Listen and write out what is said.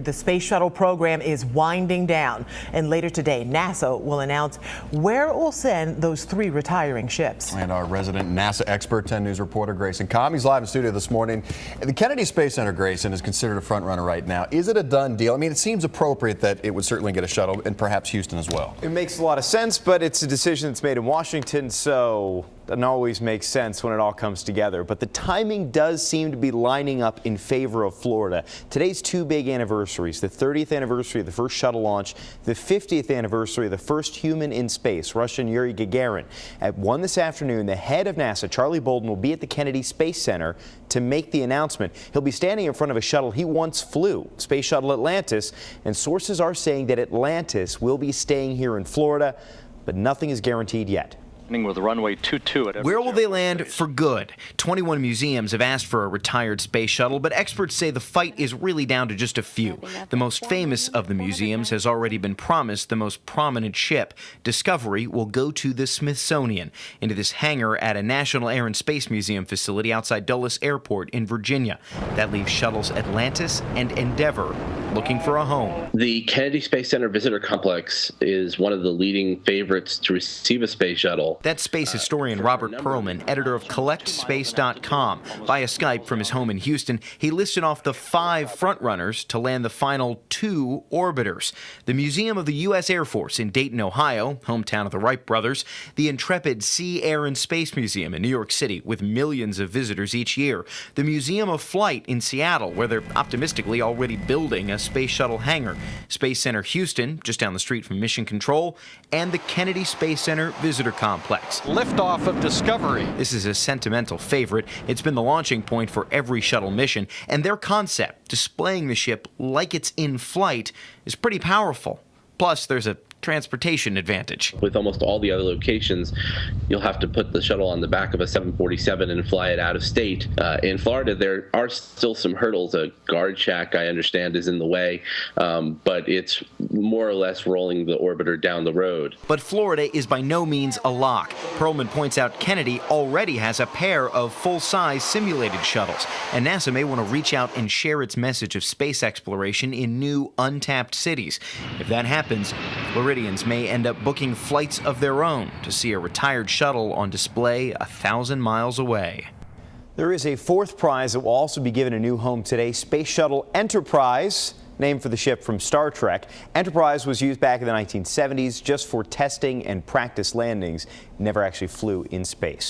The Space Shuttle program is winding down, and later today, NASA will announce where it will send those 3 retiring ships. And our resident NASA expert, 10 News reporter Grayson Comm, he's live in studio this morning. The Kennedy Space Center, Grayson, is considered a front runner right now. Is it a done deal? I mean, it seems appropriate that it would certainly get a shuttle, and perhaps Houston as well. It makes a lot of sense, but it's a decision that's made in Washington, so it doesn't always make sense when it all comes together. But the timing does seem to be lining up in favor of Florida. Today's 2 big anniversaries, the 30th anniversary of the first shuttle launch, the 50th anniversary of the first human in space, Russian Yuri Gagarin. At 1 this afternoon, the head of NASA, Charlie Bolden, will be at the Kennedy Space Center to make the announcement. He'll be standing in front of a shuttle he once flew, Space Shuttle Atlantis, and sources are saying that Atlantis will be staying here in Florida, but nothing is guaranteed yet. With runway 22 at Where will they land for good? 21 museums have asked for a retired space shuttle, but experts say the fight is really down to just a few. The most famous of the museums has already been promised the most prominent ship. Discovery will go to the Smithsonian, into this hangar at a National Air and Space Museum facility outside Dulles Airport in Virginia. That leaves shuttles Atlantis and Endeavour looking for a home. The Kennedy Space Center Visitor Complex is one of the leading favorites to receive a space shuttle. That's space historian Robert Perlman, editor of CollectSpace.com. Via Skype from his home in Houston, he listed off the 5 frontrunners to land the final 2 orbiters. The Museum of the U.S. Air Force in Dayton, Ohio, hometown of the Wright brothers, the intrepid Sea, Air, and Space Museum in New York City, with millions of visitors each year, the Museum of Flight in Seattle, where they're optimistically already building a space shuttle hangar, Space Center Houston, just down the street from Mission Control, and the Kennedy Space Center Visitor Complex. Liftoff of Discovery. This is a sentimental favorite. It's been the launching point for every shuttle mission, and their concept, displaying the ship like it's in flight, is pretty powerful. Plus, there's a transportation advantage. With almost all the other locations, you'll have to put the shuttle on the back of a 747 and fly it out of state. In Florida, there are still some hurdles. A guard shack, I understand, is in the way, but it's more or less rolling the orbiter down the road. But Florida is by no means a lock. Perlman points out Kennedy already has a pair of full-size simulated shuttles, and NASA may want to reach out and share its message of space exploration in new, untapped cities. If that happens, Floridians may end up booking flights of their own to see a retired shuttle on display 1,000 miles away. There is a 4th prize that will also be given a new home today, Space Shuttle Enterprise, named for the ship from Star Trek. Enterprise was used back in the 1970s just for testing and practice landings. Never actually flew in space.